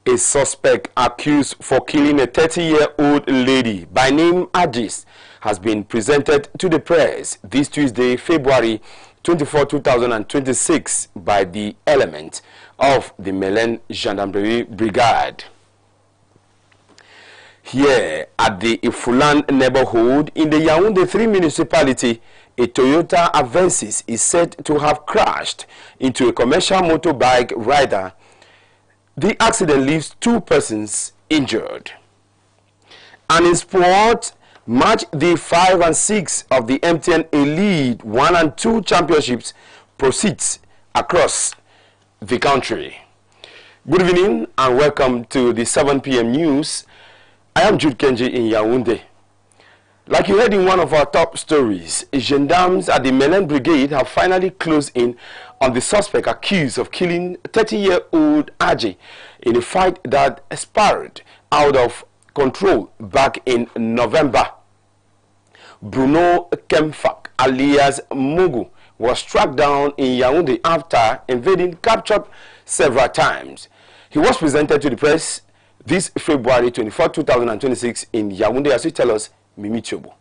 A suspect accused for killing a 30-year-old lady by name Ajis has been presented to the press this Tuesday, February 24, 2026 by the element of the Melen Gendarmerie Brigade. Here at the Ifulan neighborhood in the Yaoundé 3 municipality, a Toyota Avensis is said to have crashed into a commercial motorbike rider. The accident leaves 2 persons injured. And in sport, match day 5 and 6 of the MTN Elite 1 and 2 championships proceeds across the country. Good evening and welcome to the 7 p.m. news. I am Jude Kenji in Yaoundé. Like you heard in one of our top stories, gendarmes at the Melen Brigade have finally closed in on the suspect accused of killing 30-year-old Aji in a fight that spiraled out of control back in November. Bruno Kemfak, alias Mugu, was struck down in Yaoundé after evading capture several times. He was presented to the press this February 24, 2026 in Yaoundé, as he tells us, Mimi Chobo.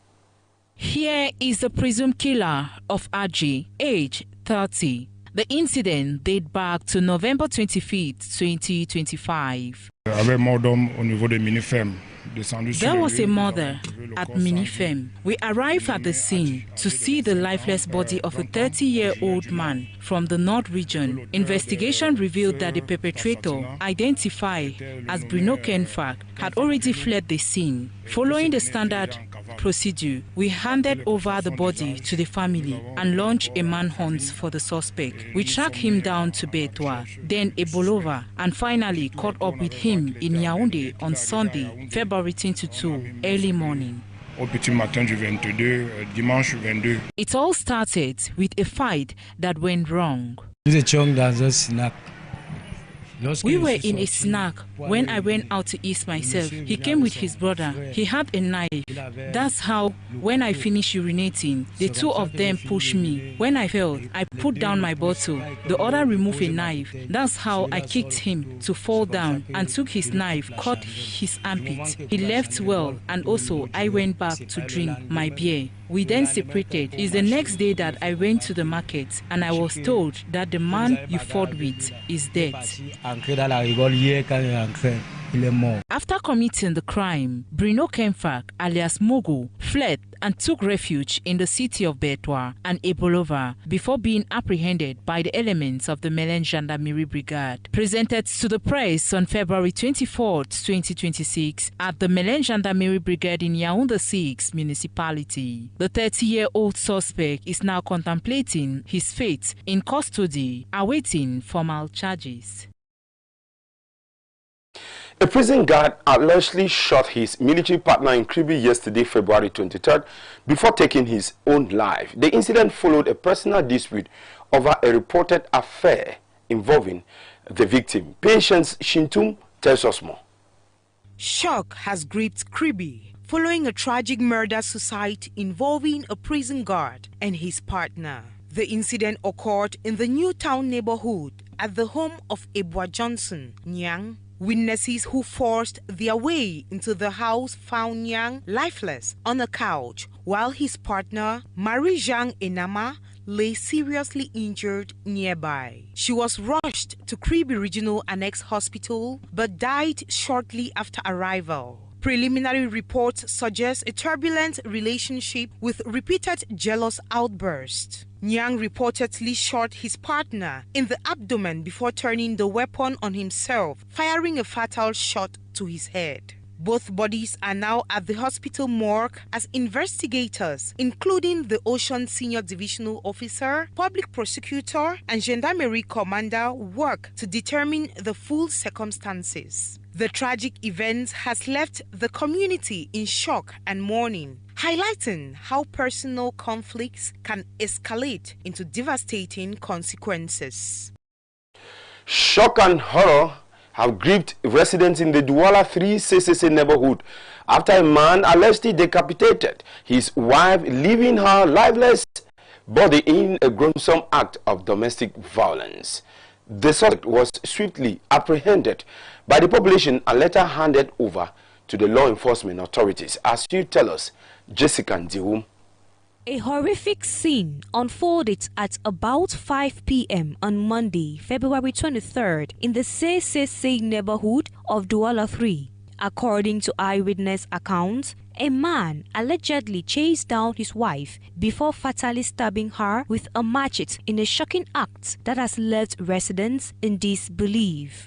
Here is the presumed killer of Aji, age 30. The incident dates back to November 25, 2025. There was a murder at Minifem. We arrived at the scene to see the lifeless body of a 30-year-old man from the North region. Investigation revealed that the perpetrator, identified as Bruno Kenfak, had already fled the scene. Following the standard procedure, we handed over the body to the family and launched a manhunt for the suspect. We tracked him down to Betois, then Ebolova, and finally caught up with him in Yaoundé on Sunday, February 22, early morning. It all started with a fight that went wrong. We were in a snack when I went out to eat myself. He came with his brother. He had a knife. That's how, when I finished urinating, the 2 of them pushed me. When I fell, I put down my bottle. The other removed a knife. That's how I kicked him to fall down and took his knife, cut his armpit. He left well, and also I went back to drink my beer. We then separated. It's the next day that I went to the market and I was told that the man you fought with is dead. After committing the crime, Bruno Kenfak, alias Mogo, fled and took refuge in the city of Betois and Ebolova before being apprehended by the elements of the Melen Gendarmerie Brigade. Presented to the press on February 24, 2026 at the Melen Gendarmerie Brigade in Yaoundé 6 municipality. The 30-year-old suspect is now contemplating his fate in custody, awaiting formal charges. A prison guard allegedly shot his military partner in Kribi yesterday, February 23rd, before taking his own life. The incident followed a personal dispute over a reported affair involving the victim. Patience Shintum tells us more. Shock has gripped Kribi following a tragic murder-suicide involving a prison guard and his partner. The incident occurred in the New Town neighborhood at the home of Ebwa Johnson, Nyang. Witnesses who forced their way into the house found Nyang lifeless on a couch, while his partner, Marie-Jean Enama, lay seriously injured nearby. She was rushed to Kribi Regional Annex Hospital but died shortly after arrival. Preliminary reports suggest a turbulent relationship with repeated jealous outbursts. Nyang reportedly shot his partner in the abdomen before turning the weapon on himself, firing a fatal shot to his head. Both bodies are now at the hospital morgue as investigators, including the Ocean Senior Divisional Officer, Public Prosecutor, and Gendarmerie Commander, work to determine the full circumstances. The tragic event has left the community in shock and mourning, highlighting how personal conflicts can escalate into devastating consequences. Shock and horror have gripped residents in the Douala 3 CCC neighborhood after a man allegedly decapitated his wife, leaving her lifeless body in a gruesome act of domestic violence. The suspect was swiftly apprehended by the population and later handed over to the law enforcement authorities. As you tell us, Jessica Ndiwum. A horrific scene unfolded at about 5 p.m. on Monday, February 23rd in the Tv neighborhood of Douala 3. According to eyewitness accounts, a man allegedly chased down his wife before fatally stabbing her with a machete in a shocking act that has left residents in disbelief.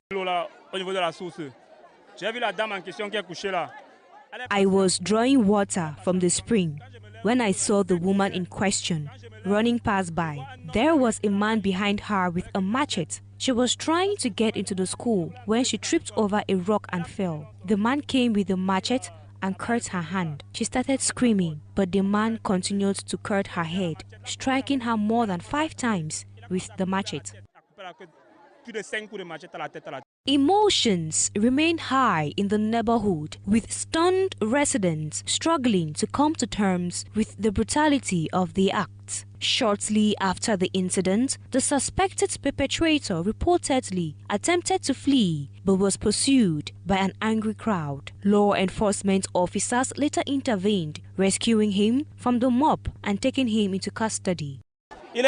I was drawing water from the spring when I saw the woman in question running past by. There was a man behind her with a machete. She was trying to get into the school when she tripped over a rock and fell. The man came with the machete and cut her hand. She started screaming, but the man continued to cut her head, striking her more than 5 times with the machete. Emotions remain high in the neighborhood, with stunned residents struggling to come to terms with the brutality of the act. Shortly after the incident, the suspected perpetrator reportedly attempted to flee but was pursued by an angry crowd. Law enforcement officers later intervened, rescuing him from the mob and taking him into custody. He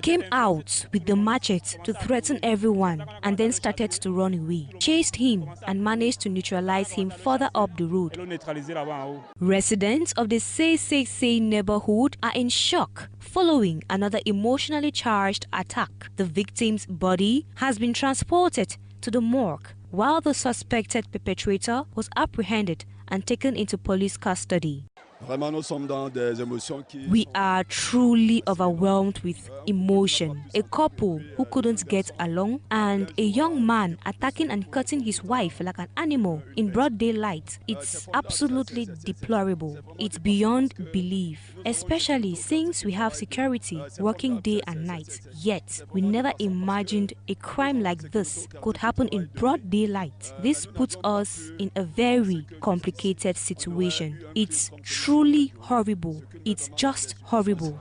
came out with the machete to threaten everyone and then started to run away. Chased him and managed to neutralize him further up the road. Residents of the Tv neighborhood are in shock following another emotionally charged attack. The victim's body has been transported to the morgue while the suspected perpetrator was apprehended and taken into police custody. We are truly overwhelmed with emotion. A couple who couldn't get along and a young man attacking and cutting his wife like an animal in broad daylight. It's absolutely deplorable. It's beyond belief, especially since we have security working day and night. Yet, we never imagined a crime like this could happen in broad daylight. This puts us in a very complicated situation. It's truly horrible. It's just horrible.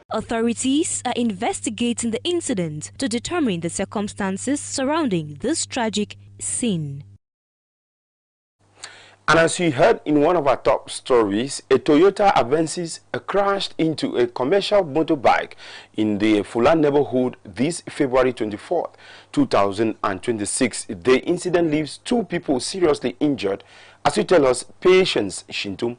Authorities are investigating the incident to determine the circumstances surrounding this tragic scene. And as you heard in one of our top stories, a Toyota Avensis crashed into a commercial motorbike in the Fulan neighborhood this February 24th, 2026. The incident leaves 2 people seriously injured. As you tell us, Patience Shintum.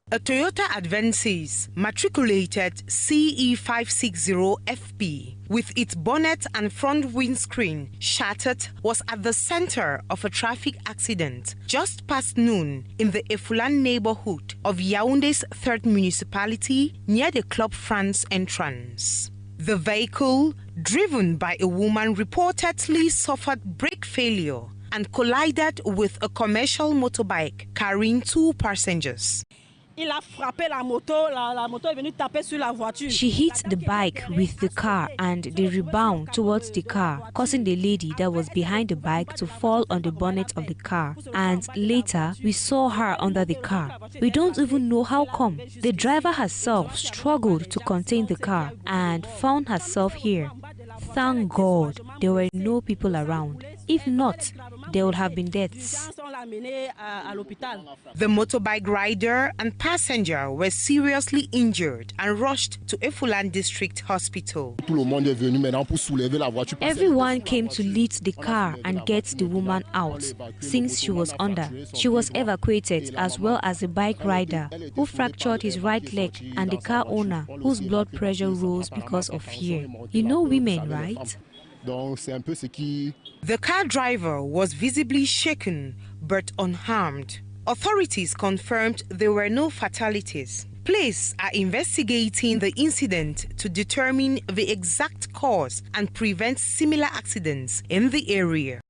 A Toyota Avensis matriculated CE560FP with its bonnet and front windscreen shattered was at the center of a traffic accident just past noon in the Efulan neighborhood of Yaoundé's 3rd municipality near the Club France entrance. The vehicle, driven by a woman, reportedly suffered brake failure and collided with a commercial motorbike carrying 2 passengers. She hit the bike with the car and they rebound towards the car, causing the lady that was behind the bike to fall on the bonnet of the car. And later, we saw her under the car. We don't even know how come. The driver herself struggled to contain the car and found herself here. Thank God there were no people around. If not, there would have been deaths. The motorbike rider and passenger were seriously injured and rushed to Efulan District Hospital. Everyone came to lift the car and get the woman out since she was under. She was evacuated, as well as the bike rider who fractured his right leg and the car owner whose blood pressure rose because of fear. You know women, right? The car driver was visibly shaken but unharmed. Authorities confirmed there were no fatalities. Police are investigating the incident to determine the exact cause and prevent similar accidents in the area.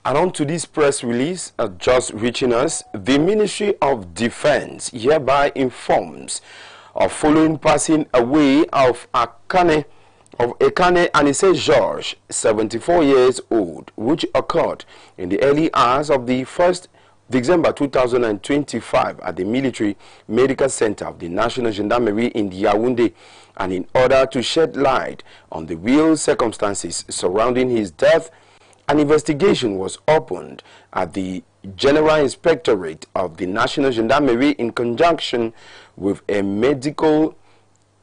And on to this press release just reaching us, the Ministry of Defense hereby informs of following passing away of Ekane Anise George, 74 years old, which occurred in the early hours of the 1st December 2025 at the Military Medical Center of the National Gendarmerie in Yaoundé, and in order to shed light on the real circumstances surrounding his death, an investigation was opened at the General Inspectorate of the National Gendarmerie in conjunction with a medical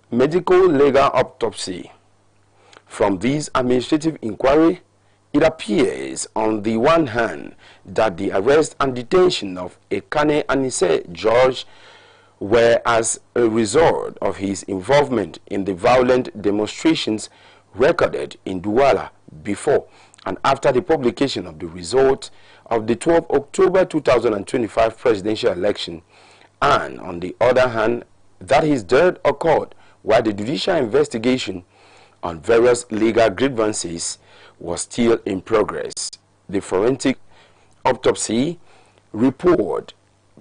legal autopsy. From this administrative inquiry, it appears, on the one hand, that the arrest and detention of Ekane Anise George were as a result of his involvement in the violent demonstrations recorded in Douala before and after the publication of the result of the 12 October 2025 presidential election, and on the other hand, that his death occurred while the judicial investigation on various legal grievances was still in progress. The forensic autopsy report,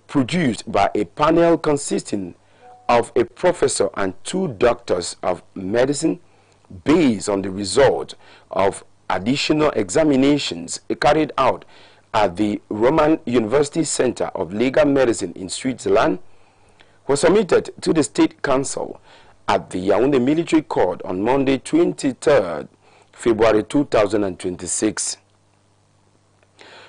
produced by a panel consisting of a professor and 2 doctors of medicine, based on the result of additional examinations carried out at the Roman University Center of Legal Medicine in Switzerland, was submitted to the State Council at the Yaoundé Military Court on Monday, 23rd February 2026.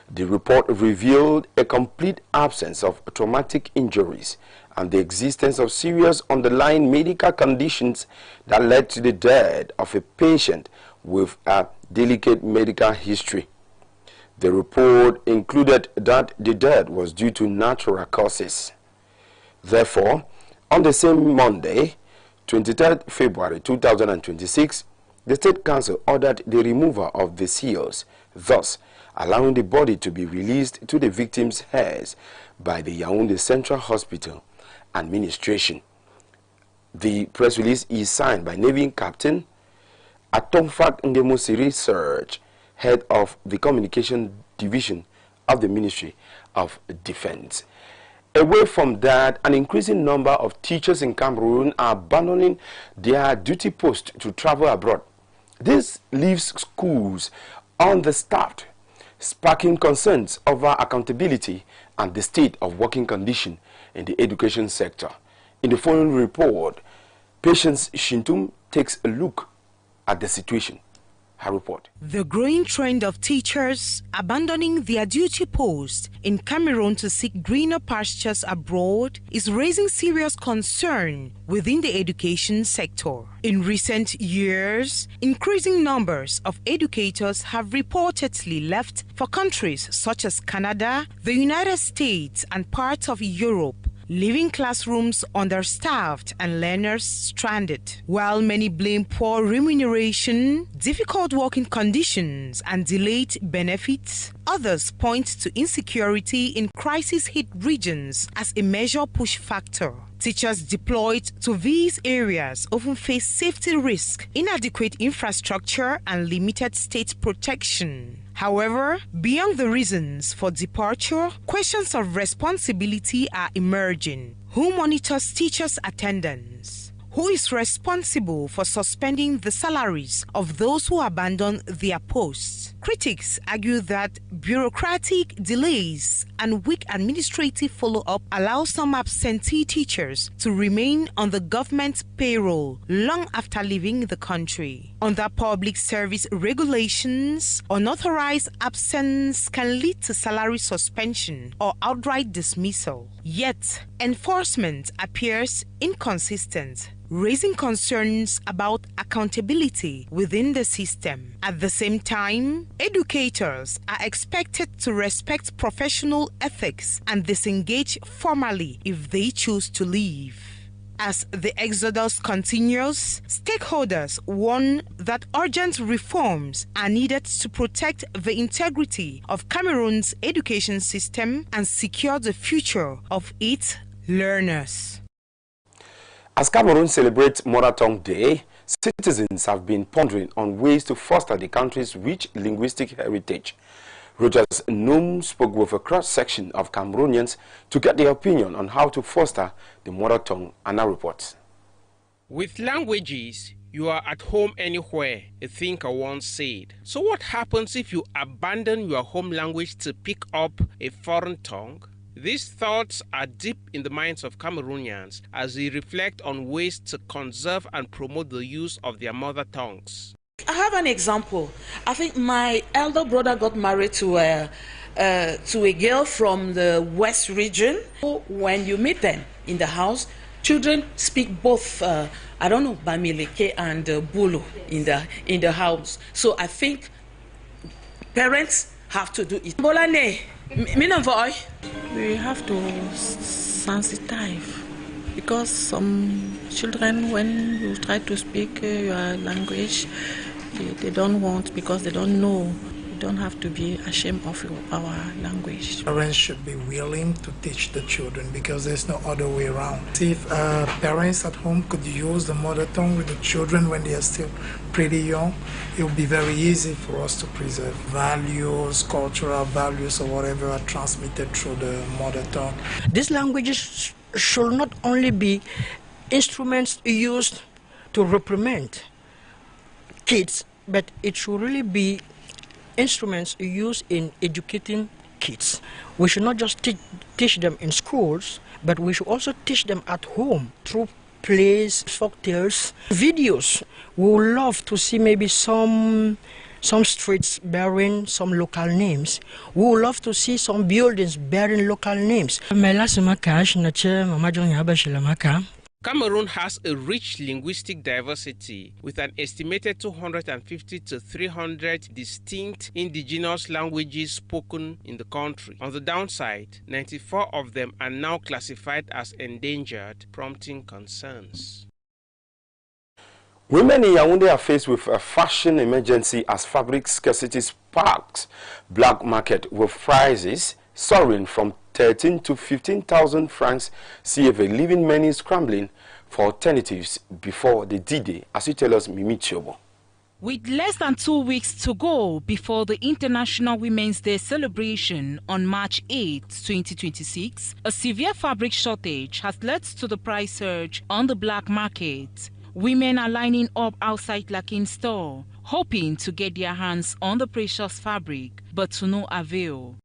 The report revealed a complete absence of traumatic injuries and the existence of serious underlying medical conditions that led to the death of a patient with a delicate medical history. The report included that the death was due to natural causes. Therefore, on the same Monday, 23rd February 2026, the State Council ordered the removal of the seals, thus allowing the body to be released to the victim's heirs by the Yaoundé Central Hospital administration. The press release is signed by Navy Captain Atomfak Ngemosiri Serge, head of the Communication Division of the Ministry of Defense. Away from that, an increasing number of teachers in Cameroon are abandoning their duty post to travel abroad. This leaves schools understaffed, sparking concerns over accountability and the state of working condition in the education sector. In the following report, Patience Shintum takes a look at the situation. Her report. The growing trend of teachers abandoning their duty post in Cameroon to seek greener pastures abroad is raising serious concern within the education sector. In recent years, increasing numbers of educators have reportedly left for countries such as Canada, the United States, and parts of Europe, leaving classrooms understaffed and learners stranded. While many blame poor remuneration, difficult working conditions, and delayed benefits, others point to insecurity in crisis-hit regions as a major push factor. Teachers deployed to these areas often face safety risks, inadequate infrastructure, and limited state protection. However, beyond the reasons for departure, questions of responsibility are emerging. Who monitors teachers' attendance? Who is responsible for suspending the salaries of those who abandon their posts? Critics argue that bureaucratic delays and weak administrative follow-up allow some absentee teachers to remain on the government payroll long after leaving the country. Under public service regulations, unauthorized absence can lead to salary suspension or outright dismissal. Yet, enforcement appears inconsistent, raising concerns about accountability within the system. At the same time, educators are expected to respect professional ethics and disengage formally if they choose to leave. As the exodus continues, stakeholders warn that urgent reforms are needed to protect the integrity of Cameroon's education system and secure the future of its learners. As Cameroon celebrates Mother Tongue Day, citizens have been pondering on ways to foster the country's rich linguistic heritage. Rogers Noom spoke with a cross-section of Cameroonians to get their opinion on how to foster the mother tongue, and now reports. With languages, You are at home anywhere, a thinker once said. So what happens if you abandon your home language to pick up a foreign tongue? These thoughts are deep in the minds of Cameroonians as they reflect on ways to conserve and promote the use of their mother tongues. I have an example. I think my elder brother got married to a girl from the West region. When you meet them in the house, children speak both, Bamileke and Bulu in the house. So I think parents have to do it. We have to sensitize, because some children, when you try to speak your language, they don't want, because they don't know. You don't have to be ashamed of our language. Parents should be willing to teach the children, because there's no other way around. See, if parents at home could use the mother tongue with the children when they are still pretty young, it would be very easy for us to preserve values, cultural values, or whatever are transmitted through the mother tongue. These languages should not only be instruments used to reprimand kids, but it should really be instruments used in educating kids. We should not just teach them in schools, but we should also teach them at home through plays, folktales, videos. We would love to see maybe some streets bearing some local names. We would love to see some buildings bearing local names. Cameroon has a rich linguistic diversity with an estimated 250 to 300 distinct indigenous languages spoken in the country. On the downside, 94 of them are now classified as endangered, prompting concerns. Women in Yaoundé are faced with a fashion emergency as fabric scarcity sparks black market, with prices soaring from 13 to 15,000 francs CFA, leaving many scrambling for alternatives before the D-Day, as you tell us, Mimi Chiobo. With less than 2 weeks to go before the International Women's Day celebration on March 8, 2026, a severe fabric shortage has led to the price surge on the black market. Women are lining up outside Lakin's store, hoping to get their hands on the precious fabric, but to no avail.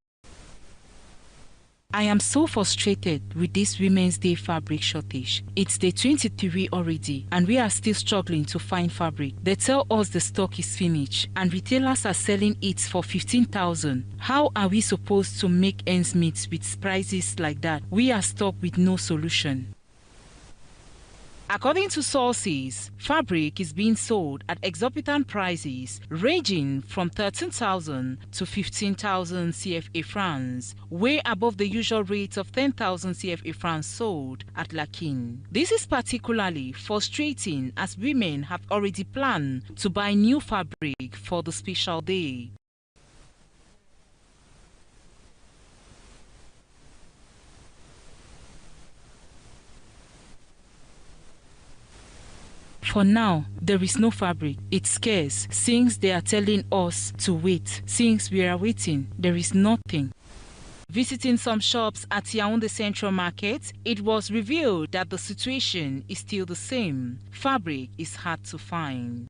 I am so frustrated with this Women's Day fabric shortage. It's day 23 already, and we are still struggling to find fabric. They tell us the stock is finished, and retailers are selling it for 15,000. How are we supposed to make ends meet with prices like that? We are stuck with no solution. According to sources, fabric is being sold at exorbitant prices ranging from 13,000 to 15,000 CFA francs, way above the usual rate of 10,000 CFA francs sold at Lakin. This is particularly frustrating as women have already planned to buy new fabric for the special day. For now, there is no fabric. It's scarce since they are telling us to wait. Since we are waiting, there is nothing. Visiting some shops at Yaoundé Central Market, it was revealed that the situation is still the same. Fabric is hard to find.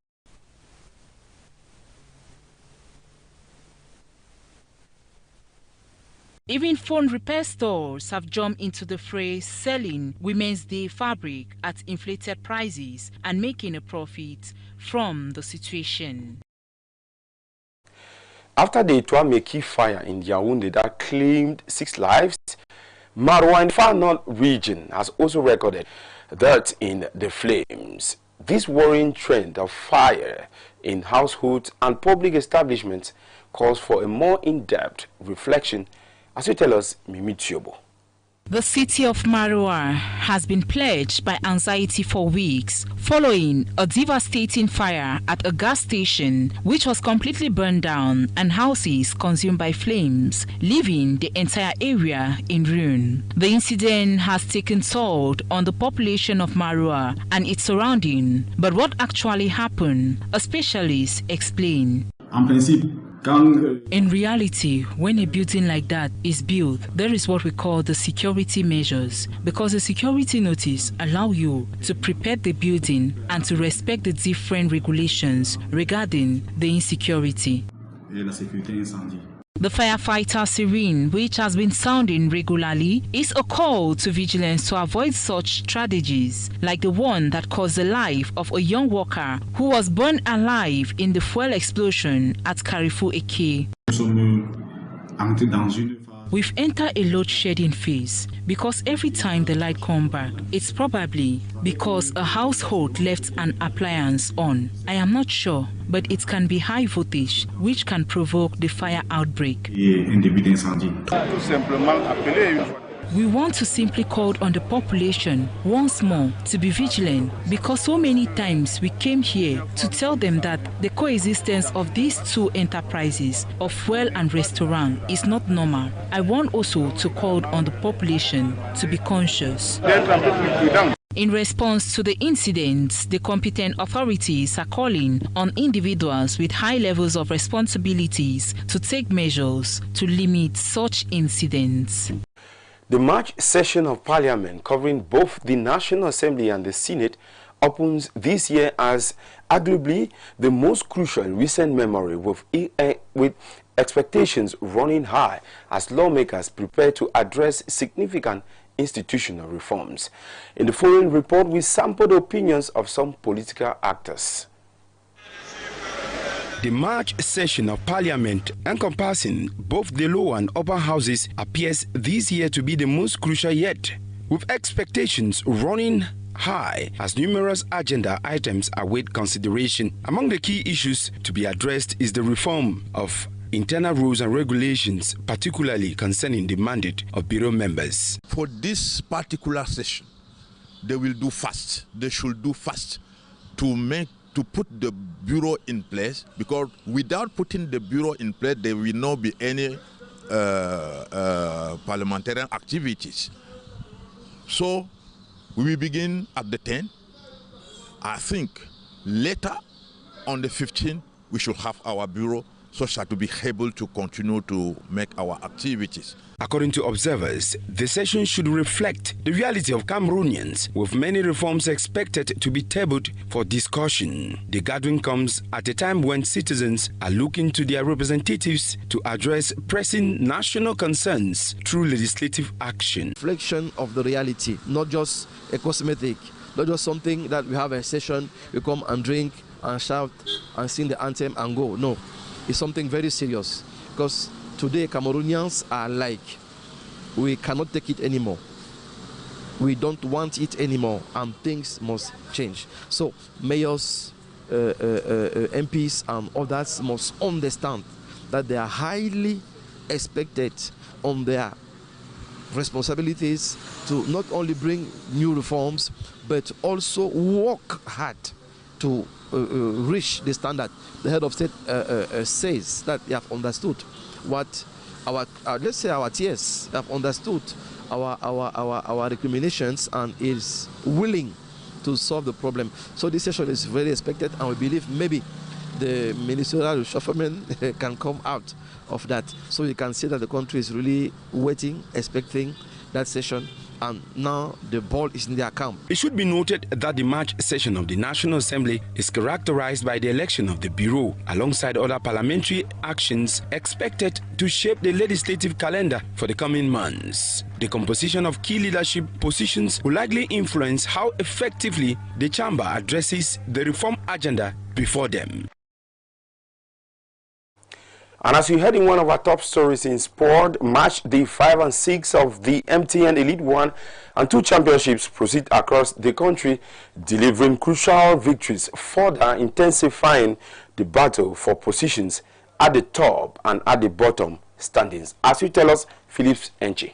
Even phone repair stores have jumped into the fray, selling Women's Day fabric at inflated prices and making a profit from the situation. After the Etoile-Meki fire in Yaoundé that claimed 6 lives, Maroua in Far North region has also recorded deaths in the flames. This worrying trend of fire in households and public establishments calls for a more in-depth reflection, as you tell us, Mimi Chiobo. The city of Maroua has been plagued by anxiety for weeks following a devastating fire at a gas station which was completely burned down and houses consumed by flames, leaving the entire area in ruin. The incident has taken toll on the population of Maroua and its surrounding. But what actually happened? A specialist explained. En principe, In reality, when a building like that is built, there is what we call the security measures, because the security notice allows you to prepare the building and to respect the different regulations regarding the insecurity. The firefighter siren, which has been sounding regularly, is a call to vigilance to avoid such strategies, like the one that caused the life of a young worker who was burned alive in the fuel explosion at Carrefour Eke. We've entered a load shedding phase because every time the light comes back, it's probably because a household left an appliance on. I am not sure, but it can be high voltage, which can provoke the fire outbreak. We want to simply call on the population once more to be vigilant, because so many times we came here to tell them that the coexistence of these two enterprises of fuel and restaurant is not normal. I want also to call on the population to be conscious. In response to the incidents, the competent authorities are calling on individuals with high levels of responsibilities to take measures to limit such incidents. The March session of Parliament, covering both the National Assembly and the Senate, opens this year as arguably the most crucial in recent memory, with expectations running high as lawmakers prepare to address significant institutional reforms. In the following report, we sampled the opinions of some political actors. The March session of Parliament, encompassing both the lower and upper houses, appears this year to be the most crucial yet, with expectations running high as numerous agenda items await consideration. Among the key issues to be addressed is the reform of internal rules and regulations, particularly concerning the mandate of bureau members. For this particular session, they will do fast. They should do fast to put the bureau in place, because without putting the bureau in place, there will not be any parliamentary activities. So we will begin at the 10th. I think later on the 15th, we should have our bureau so as to be able to continue to make our activities. According to observers, the session should reflect the reality of Cameroonians, with many reforms expected to be tabled for discussion. The gathering comes at a time when citizens are looking to their representatives to address pressing national concerns through legislative action. Reflection of the reality, not just a cosmetic, not just something that we have a session, we come and drink and shout and sing the anthem and go. No, it's something very serious, because today Cameroonians are like, we cannot take it anymore. We don't want it anymore, and things must change. So mayors, MPs and others must understand that they are highly expected on their responsibilities to not only bring new reforms, but also work hard to reach the standard. The head of state says that they have understood what our let's say our TS have understood our recriminations and is willing to solve the problem. So this session is very expected, and we believe maybe the ministerial reshufflement can come out of that. So you can see that the country is really waiting, expecting that session, and now the ball is in their camp. It should be noted that the March session of the National Assembly is characterized by the election of the Bureau, alongside other parliamentary actions expected to shape the legislative calendar for the coming months. The composition of key leadership positions will likely influence how effectively the chamber addresses the reform agenda before them. And as you heard in one of our top stories in sport, match day 5 and 6 of the MTN Elite 1 and 2 championships proceed across the country, delivering crucial victories, further intensifying the battle for positions at the top and at the bottom standings. As you tell us, Phillips Enchi.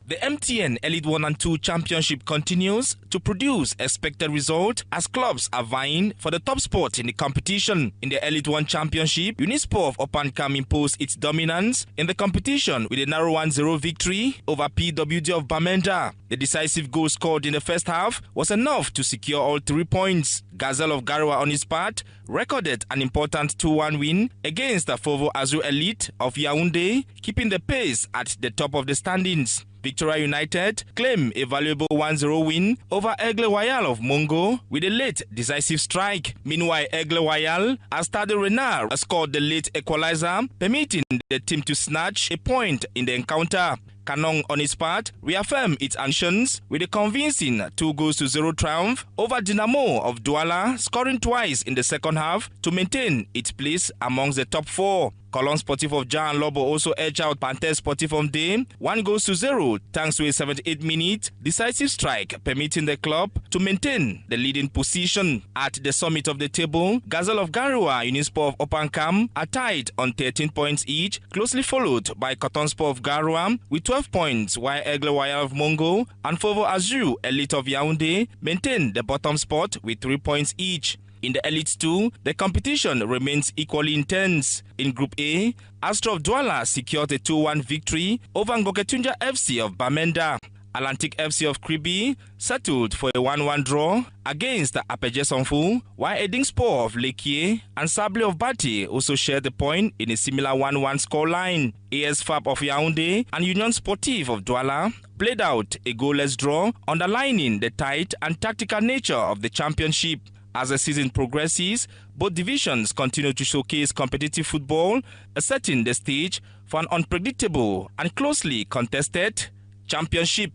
The MTN Elite 1 and 2 Championship continues to produce expected results as clubs are vying for the top spot in the competition. In the Elite 1 Championship, Unisport of Opankam imposed its dominance in the competition with a narrow 1-0 victory over PWD of Bamenda. The decisive goal scored in the first half was enough to secure all 3 points. Gazelle of Garoua on his part recorded an important 2-1 win against the Fovo Azul Elite of Yaoundé, keeping the pace at the top of the standings. Victoria United claim a valuable 1-0 win over Aigle Royal of Mongo with a late decisive strike. Meanwhile, Aigle Royal as Stade Renard scored the late equalizer, permitting the team to snatch a point in the encounter. Kanong on his part reaffirmed its ambitions with a convincing 2-0 triumph over Dynamo of Douala, scoring twice in the second half to maintain its place amongst the top 4. Colon Sportif of Jan Lobo also edged out Panthers Sportif of Dame 1-0 thanks to a 78-minute decisive strike, permitting the club to maintain the leading position. At the summit of the table, Gazelle of Garoua, Unisport of Opankam are tied on 13 points each, closely followed by Cotton Sport of Garoua with 12 points, while Aigle Royal of Mongo and Fovo Azul Elite of Yaoundé maintain the bottom spot with 3 points each. In the Elite 2, the competition remains equally intense. In Group A, Astro of Douala secured a 2-1 victory over Ngoketunja FC of Bamenda. Atlantic FC of Kribi settled for a 1-1 draw against Apeje Sonfu, while Edingspor of Lekie and Sable of Bati also shared the point in a similar 1-1 scoreline. AS Fab of Yaoundé and Union Sportive of Douala played out a goalless draw, underlining the tight and tactical nature of the championship. As the season progresses, both divisions continue to showcase competitive football, setting the stage for an unpredictable and closely contested championship.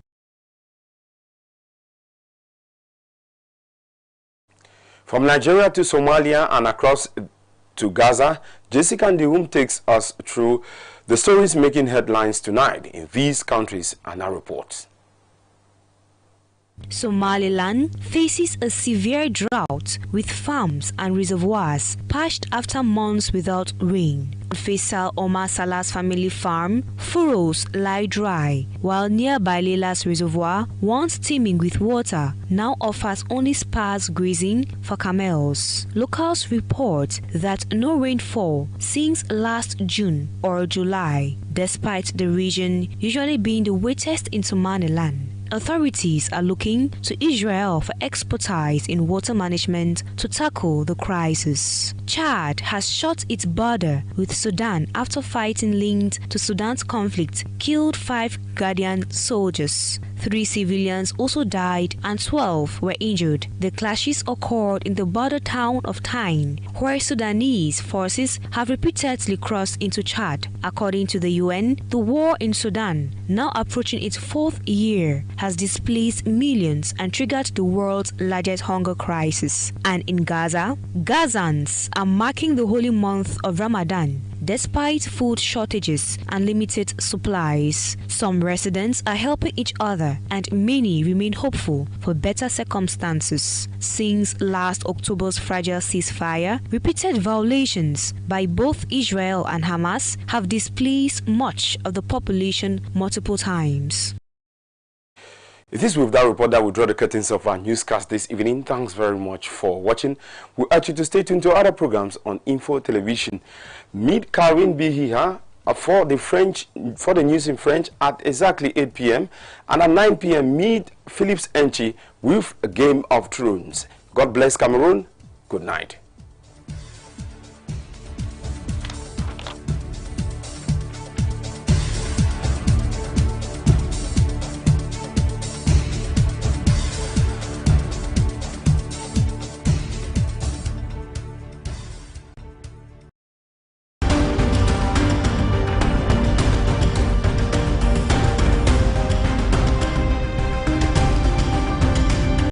From Nigeria to Somalia and across to Gaza, Jessica Ndihum takes us through the stories making headlines tonight in these countries and our reports. Somaliland faces a severe drought with farms and reservoirs parched after months without rain. Faisal Omar Salah's family farm furrows lie dry, while nearby Leila's reservoir, once teeming with water, now offers only sparse grazing for camels. Locals report that no rainfall since last June or July, despite the region usually being the wettest in Somaliland. Authorities are looking to Israel for expertise in water management to tackle the crisis. Chad has shut its border with Sudan after fighting linked to Sudan's conflict killed 5 Guardian soldiers. 3 civilians also died and 12 were injured. The clashes occurred in the border town of Tain, where Sudanese forces have repeatedly crossed into Chad. According to the UN, the war in Sudan, now approaching its 4th year, has displaced millions and triggered the world's largest hunger crisis. And in Gaza, Gazans are marking the holy month of Ramadan. Despite food shortages and limited supplies, some residents are helping each other and many remain hopeful for better circumstances. Since last October's fragile ceasefire, repeated violations by both Israel and Hamas have displaced much of the population multiple times. It is with that report that we draw the curtains of our newscast this evening. Thanks very much for watching. We urge you to stay tuned to other programs on Info Television. Meet Karine Bihiha for the news in French at exactly 8 p.m. and at 9 p.m. meet Philips Enchi with a Game of Thrones. God bless Cameroon. Good night.